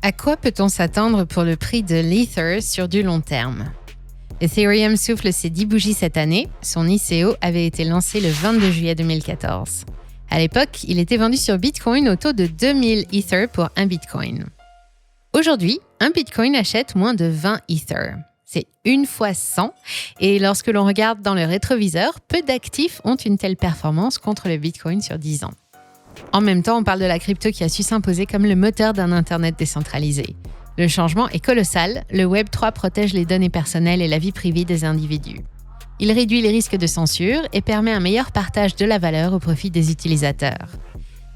À quoi peut-on s'attendre pour le prix de l'Ether sur du long terme ? Ethereum souffle ses 10 bougies cette année. Son ICO avait été lancé le 22 juillet 2014. À l'époque, il était vendu sur Bitcoin au taux de 2000 Ether pour un Bitcoin. Aujourd'hui, un Bitcoin achète moins de 20 Ether. C'est 1 fois 100, et lorsque l'on regarde dans le rétroviseur, peu d'actifs ont une telle performance contre le Bitcoin sur 10 ans. En même temps, on parle de la crypto qui a su s'imposer comme le moteur d'un Internet décentralisé. Le changement est colossal, le Web3 protège les données personnelles et la vie privée des individus. Il réduit les risques de censure et permet un meilleur partage de la valeur au profit des utilisateurs.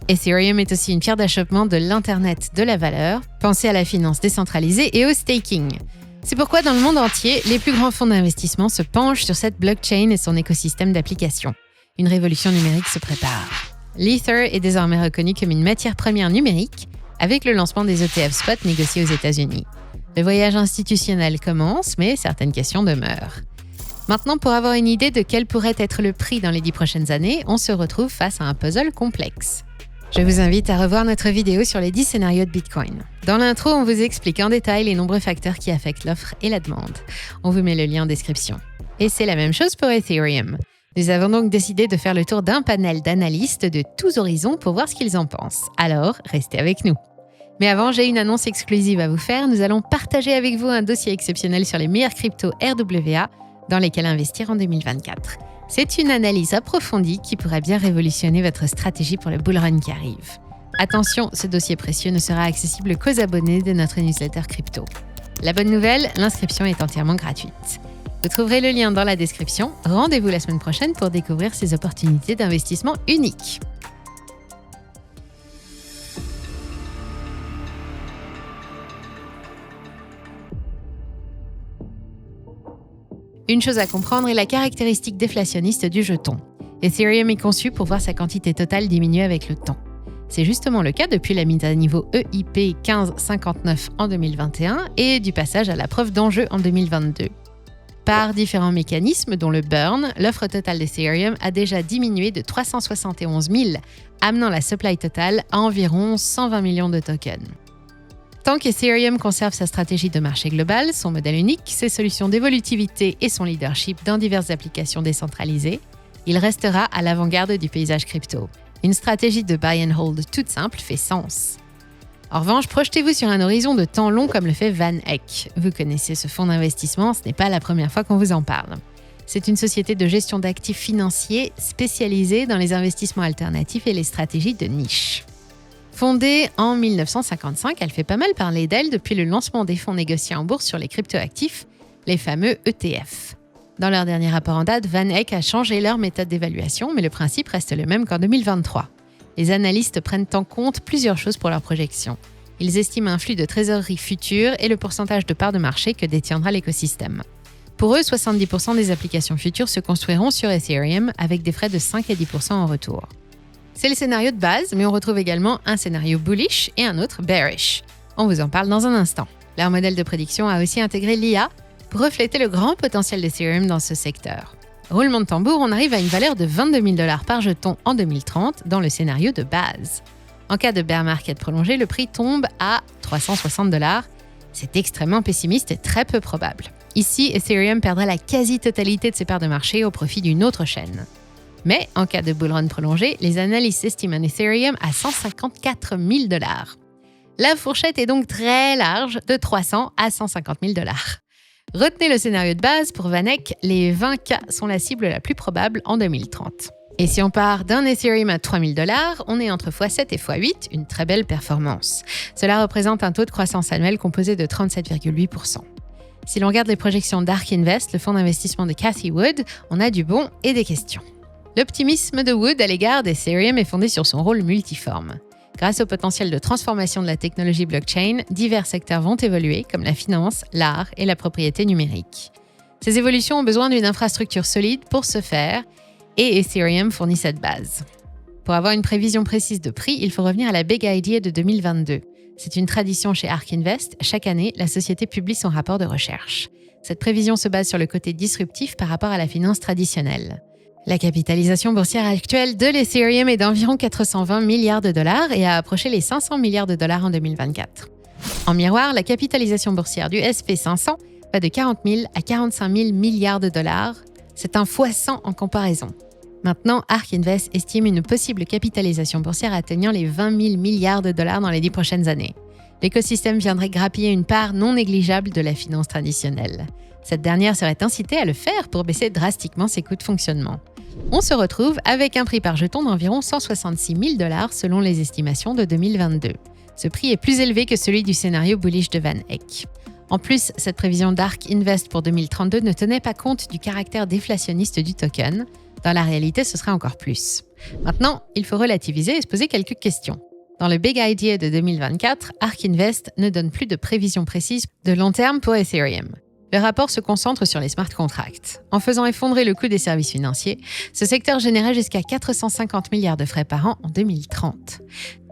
Ethereum est aussi une pierre d'achoppement de l'Internet de la valeur. Pensez à la finance décentralisée et au staking. C'est pourquoi dans le monde entier, les plus grands fonds d'investissement se penchent sur cette blockchain et son écosystème d'applications. Une révolution numérique se prépare. L'Ether est désormais reconnu comme une matière première numérique avec le lancement des ETF spot négociés aux États-Unis. Le voyage institutionnel commence, mais certaines questions demeurent. Maintenant, pour avoir une idée de quel pourrait être le prix dans les 10 prochaines années, on se retrouve face à un puzzle complexe. Je vous invite à revoir notre vidéo sur les 10 scénarios de Bitcoin. Dans l'intro, on vous explique en détail les nombreux facteurs qui affectent l'offre et la demande. On vous met le lien en description. Et c'est la même chose pour Ethereum. Nous avons donc décidé de faire le tour d'un panel d'analystes de tous horizons pour voir ce qu'ils en pensent. Alors, restez avec nous. Mais avant, j'ai une annonce exclusive à vous faire. Nous allons partager avec vous un dossier exceptionnel sur les meilleures cryptos RWA dans lesquels investir en 2024. C'est une analyse approfondie qui pourrait bien révolutionner votre stratégie pour le bull run qui arrive. Attention, ce dossier précieux ne sera accessible qu'aux abonnés de notre newsletter crypto. La bonne nouvelle, l'inscription est entièrement gratuite. Vous trouverez le lien dans la description. Rendez-vous la semaine prochaine pour découvrir ces opportunités d'investissement uniques. Une chose à comprendre est la caractéristique déflationniste du jeton. Ethereum est conçu pour voir sa quantité totale diminuer avec le temps. C'est justement le cas depuis la mise à niveau EIP 1559 en 2021 et du passage à la preuve d'enjeu en 2022. Par différents mécanismes, dont le burn, l'offre totale d'Ethereum a déjà diminué de 371 000, amenant la supply totale à environ 120 millions de tokens. Tant qu'Ethereum conserve sa stratégie de marché global, son modèle unique, ses solutions d'évolutivité et son leadership dans diverses applications décentralisées, il restera à l'avant-garde du paysage crypto. Une stratégie de buy and hold toute simple fait sens. En revanche, projetez-vous sur un horizon de temps long comme le fait VanEck. Vous connaissez ce fonds d'investissement, ce n'est pas la première fois qu'on vous en parle. C'est une société de gestion d'actifs financiers spécialisée dans les investissements alternatifs et les stratégies de niche. Fondée en 1955, elle fait pas mal parler d'elle depuis le lancement des fonds négociés en bourse sur les cryptoactifs, les fameux ETF. Dans leur dernier rapport en date, VanEck a changé leur méthode d'évaluation, mais le principe reste le même qu'en 2023. Les analystes prennent en compte plusieurs choses pour leurs projections. Ils estiment un flux de trésorerie futur et le pourcentage de parts de marché que détiendra l'écosystème. Pour eux, 70% des applications futures se construiront sur Ethereum avec des frais de 5 à 10% en retour. C'est le scénario de base, mais on retrouve également un scénario bullish et un autre bearish. On vous en parle dans un instant. Leur modèle de prédiction a aussi intégré l'IA pour refléter le grand potentiel d'Ethereum dans ce secteur. Roulement de tambour, on arrive à une valeur de 22 000 $ par jeton en 2030 dans le scénario de base. En cas de bear market prolongé, le prix tombe à 360 $. C'est extrêmement pessimiste et très peu probable. Ici, Ethereum perdra la quasi-totalité de ses parts de marché au profit d'une autre chaîne. Mais en cas de bull run prolongé, les analystes estiment un Ethereum à 154 000 $. La fourchette est donc très large, de 300 à 150 000 $. Retenez le scénario de base, pour VanEck, les 20K sont la cible la plus probable en 2030. Et si on part d'un Ethereum à 3 000 $, on est entre x7 et x8, une très belle performance. Cela représente un taux de croissance annuel composé de 37,8%. Si l'on regarde les projections d'Ark Invest, le fonds d'investissement de Cathie Wood, on a du bon et des questions. L'optimisme de Wood à l'égard d'Ethereum est fondé sur son rôle multiforme. Grâce au potentiel de transformation de la technologie blockchain, divers secteurs vont évoluer, comme la finance, l'art et la propriété numérique. Ces évolutions ont besoin d'une infrastructure solide pour se faire, et Ethereum fournit cette base. Pour avoir une prévision précise de prix, il faut revenir à la Big Idea de 2022. C'est une tradition chez Ark Invest. Chaque année, la société publie son rapport de recherche. Cette prévision se base sur le côté disruptif par rapport à la finance traditionnelle. La capitalisation boursière actuelle de l'Ethereum est d'environ 420 milliards de dollars et a approché les 500 milliards de dollars en 2024. En miroir, la capitalisation boursière du SP500 va de 40 000 à 45 000 milliards de dollars. C'est un x100 en comparaison. Maintenant, ARK Invest estime une possible capitalisation boursière atteignant les 20 000 milliards de dollars dans les 10 prochaines années. L'écosystème viendrait grappiller une part non négligeable de la finance traditionnelle. Cette dernière serait incitée à le faire pour baisser drastiquement ses coûts de fonctionnement. On se retrouve avec un prix par jeton d'environ 166 000 dollars selon les estimations de 2022. Ce prix est plus élevé que celui du scénario bullish de Van Eck. En plus, cette prévision d'ARK Invest pour 2032 ne tenait pas compte du caractère déflationniste du token. Dans la réalité, ce serait encore plus. Maintenant, il faut relativiser et se poser quelques questions. Dans le Big Idea de 2024, ARK Invest ne donne plus de prévisions précises de long terme pour Ethereum. Le rapport se concentre sur les smart contracts. En faisant effondrer le coût des services financiers, ce secteur générait jusqu'à 450 milliards de frais par an en 2030.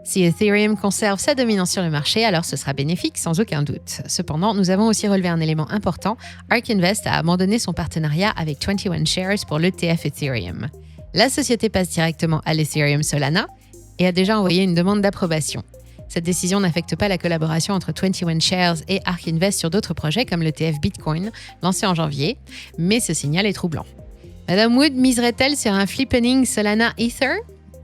Si Ethereum conserve sa dominance sur le marché, alors ce sera bénéfique sans aucun doute. Cependant, nous avons aussi relevé un élément important. ARK Invest a abandonné son partenariat avec 21 Shares pour l'ETF Ethereum. La société passe directement à l'Ethereum Solana et a déjà envoyé une demande d'approbation. Cette décision n'affecte pas la collaboration entre 21 Shares et ARK Invest sur d'autres projets comme l'ETF Bitcoin, lancé en janvier, mais ce signal est troublant. Madame Wood miserait-elle sur un flippening Solana Ether ?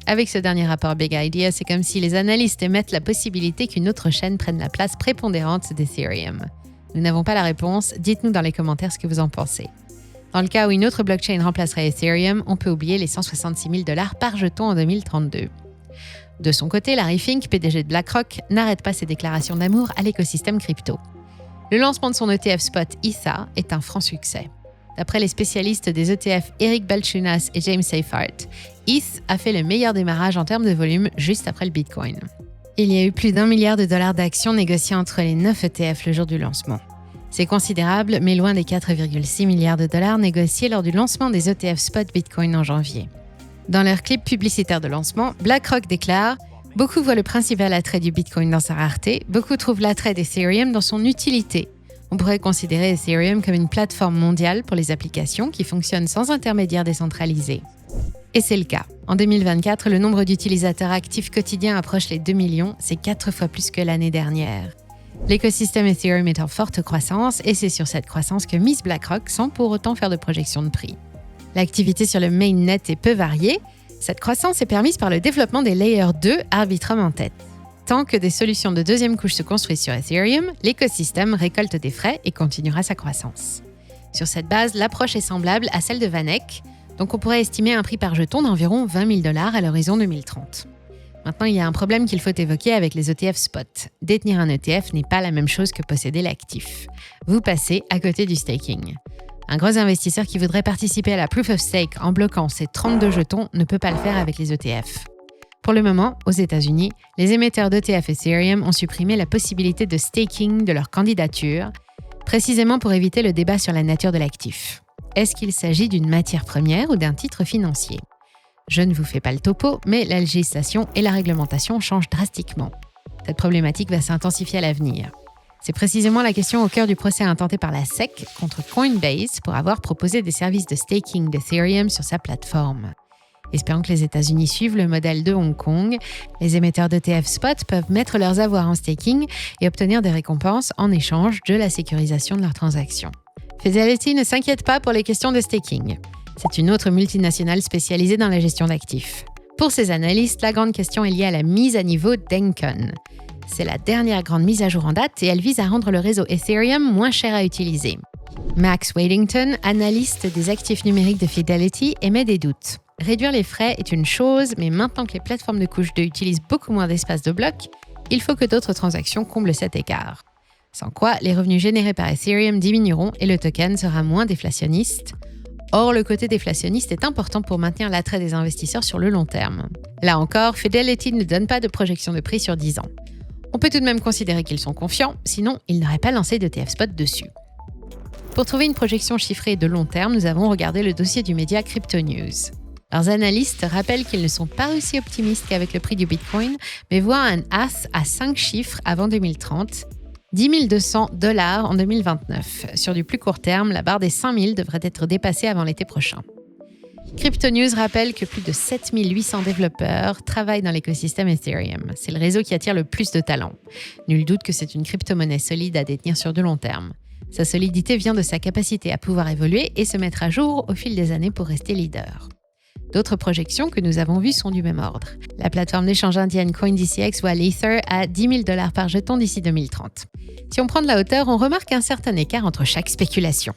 Avec ce dernier rapport Big Idea, c'est comme si les analystes émettent la possibilité qu'une autre chaîne prenne la place prépondérante d'Ethereum. Nous n'avons pas la réponse, dites-nous dans les commentaires ce que vous en pensez. Dans le cas où une autre blockchain remplacerait Ethereum, on peut oublier les 166 000 dollars par jeton en 2032. De son côté, Larry Fink, PDG de BlackRock, n'arrête pas ses déclarations d'amour à l'écosystème crypto. Le lancement de son ETF spot ETHA est un franc succès. D'après les spécialistes des ETF Eric Balchunas et James Seyffart, ETH a fait le meilleur démarrage en termes de volume juste après le Bitcoin. Il y a eu plus d'1 milliard de dollars d'actions négociées entre les 9 ETF le jour du lancement. C'est considérable, mais loin des 4,6 milliards de dollars négociés lors du lancement des ETF spot Bitcoin en janvier. Dans leur clip publicitaire de lancement, BlackRock déclare « Beaucoup voient le principal attrait du Bitcoin dans sa rareté, beaucoup trouvent l'attrait d'Ethereum dans son utilité. On pourrait considérer Ethereum comme une plateforme mondiale pour les applications qui fonctionnent sans intermédiaire décentralisé. » Et c'est le cas. En 2024, le nombre d'utilisateurs actifs quotidiens approche les 2 millions, c'est 4 fois plus que l'année dernière. L'écosystème Ethereum est en forte croissance et c'est sur cette croissance que mise BlackRock sans pour autant faire de projection de prix. L'activité sur le mainnet est peu variée. Cette croissance est permise par le développement des Layer 2 Arbitrum en tête. Tant que des solutions de deuxième couche se construisent sur Ethereum, l'écosystème récolte des frais et continuera sa croissance. Sur cette base, l'approche est semblable à celle de Van Eck, donc on pourrait estimer un prix par jeton d'environ 20 000 dollars à l'horizon 2030. Maintenant, il y a un problème qu'il faut évoquer avec les ETF spot. Détenir un ETF n'est pas la même chose que posséder l'actif. Vous passez à côté du staking. Un gros investisseur qui voudrait participer à la Proof of Stake en bloquant ses 32 jetons ne peut pas le faire avec les ETF. Pour le moment, aux États-Unis, les émetteurs d'ETF Ethereum ont supprimé la possibilité de staking de leur candidature, précisément pour éviter le débat sur la nature de l'actif. Est-ce qu'il s'agit d'une matière première ou d'un titre financier ? Je ne vous fais pas le topo, mais la législation et la réglementation changent drastiquement. Cette problématique va s'intensifier à l'avenir. C'est précisément la question au cœur du procès intenté par la SEC contre Coinbase pour avoir proposé des services de staking d'Ethereum sur sa plateforme. Espérons que les États-Unis suivent le modèle de Hong Kong. Les émetteurs d'ETF spot peuvent mettre leurs avoirs en staking et obtenir des récompenses en échange de la sécurisation de leurs transactions. Fidelity ne s'inquiète pas pour les questions de staking. C'est une autre multinationale spécialisée dans la gestion d'actifs. Pour ces analystes, la grande question est liée à la mise à niveau d'Encon. C'est la dernière grande mise à jour en date et elle vise à rendre le réseau Ethereum moins cher à utiliser. Max Wadington, analyste des actifs numériques de Fidelity, émet des doutes. Réduire les frais est une chose, mais maintenant que les plateformes de couche 2 utilisent beaucoup moins d'espace de bloc, il faut que d'autres transactions comblent cet écart. Sans quoi, les revenus générés par Ethereum diminueront et le token sera moins déflationniste. Or, le côté déflationniste est important pour maintenir l'attrait des investisseurs sur le long terme. Là encore, Fidelity ne donne pas de projection de prix sur 10 ans. On peut tout de même considérer qu'ils sont confiants, sinon ils n'auraient pas lancé d'ETF spot dessus. Pour trouver une projection chiffrée de long terme, nous avons regardé le dossier du média Crypto News. Leurs analystes rappellent qu'ils ne sont pas aussi optimistes qu'avec le prix du Bitcoin, mais voient un as à 5 chiffres avant 2030, 10 200 $ en 2029. Sur du plus court terme, la barre des 5 000 devrait être dépassée avant l'été prochain. Crypto News rappelle que plus de 7800 développeurs travaillent dans l'écosystème Ethereum. C'est le réseau qui attire le plus de talents. Nul doute que c'est une crypto-monnaie solide à détenir sur de long terme. Sa solidité vient de sa capacité à pouvoir évoluer et se mettre à jour au fil des années pour rester leader. D'autres projections que nous avons vues sont du même ordre. La plateforme d'échange indienne CoinDCX voit l'Ether à $10 000 par jeton d'ici 2030. Si on prend de la hauteur, on remarque un certain écart entre chaque spéculation.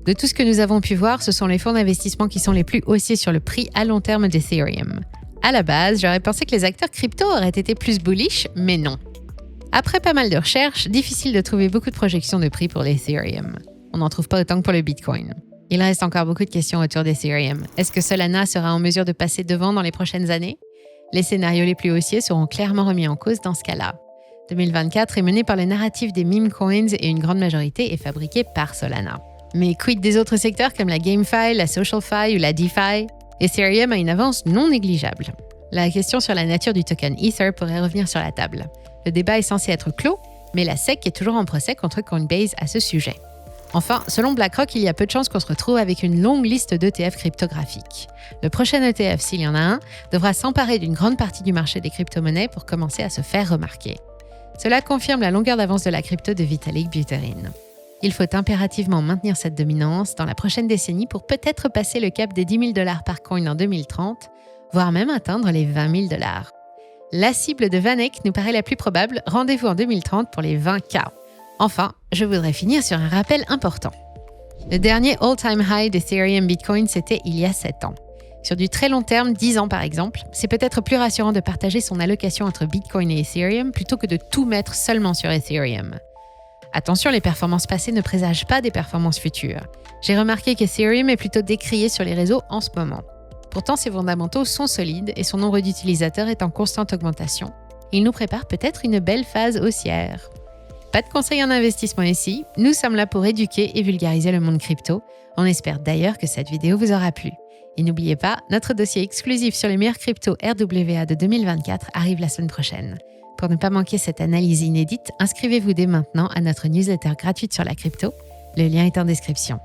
De tout ce que nous avons pu voir, ce sont les fonds d'investissement qui sont les plus haussiers sur le prix à long terme d'Ethereum. À la base, j'aurais pensé que les acteurs crypto auraient été plus bullish, mais non. Après pas mal de recherches, difficile de trouver beaucoup de projections de prix pour l'Ethereum. On n'en trouve pas autant que pour le Bitcoin. Il reste encore beaucoup de questions autour d'Ethereum. Est-ce que Solana sera en mesure de passer devant dans les prochaines années? Les scénarios les plus haussiers seront clairement remis en cause dans ce cas-là. 2024 est mené par le narratif des meme coins et une grande majorité est fabriquée par Solana. Mais quid des autres secteurs comme la GameFi, la SocialFi ou la DeFi? Ethereum a une avance non négligeable. La question sur la nature du token Ether pourrait revenir sur la table. Le débat est censé être clos, mais la SEC est toujours en procès contre Coinbase à ce sujet. Enfin, selon BlackRock, il y a peu de chances qu'on se retrouve avec une longue liste d'ETF cryptographiques. Le prochain ETF, s'il y en a un, devra s'emparer d'une grande partie du marché des crypto-monnaies pour commencer à se faire remarquer. Cela confirme la longueur d'avance de la crypto de Vitalik Buterin. Il faut impérativement maintenir cette dominance dans la prochaine décennie pour peut-être passer le cap des $10 000 par coin en 2030, voire même atteindre les $20 000. La cible de Vanek nous paraît la plus probable, rendez-vous en 2030 pour les 20K. Enfin, je voudrais finir sur un rappel important. Le dernier all-time high d'Ethereum Bitcoin, c'était il y a 7 ans. Sur du très long terme, 10 ans par exemple, c'est peut-être plus rassurant de partager son allocation entre Bitcoin et Ethereum plutôt que de tout mettre seulement sur Ethereum. Attention, les performances passées ne présagent pas des performances futures. J'ai remarqué qu'Ethereum est plutôt décrié sur les réseaux en ce moment. Pourtant, ses fondamentaux sont solides et son nombre d'utilisateurs est en constante augmentation. Il nous prépare peut-être une belle phase haussière. Pas de conseils en investissement ici, nous sommes là pour éduquer et vulgariser le monde crypto. On espère d'ailleurs que cette vidéo vous aura plu. Et n'oubliez pas, notre dossier exclusif sur les meilleurs cryptos RWA de 2024 arrive la semaine prochaine. Pour ne pas manquer cette analyse inédite, inscrivez-vous dès maintenant à notre newsletter gratuite sur la crypto. Le lien est en description.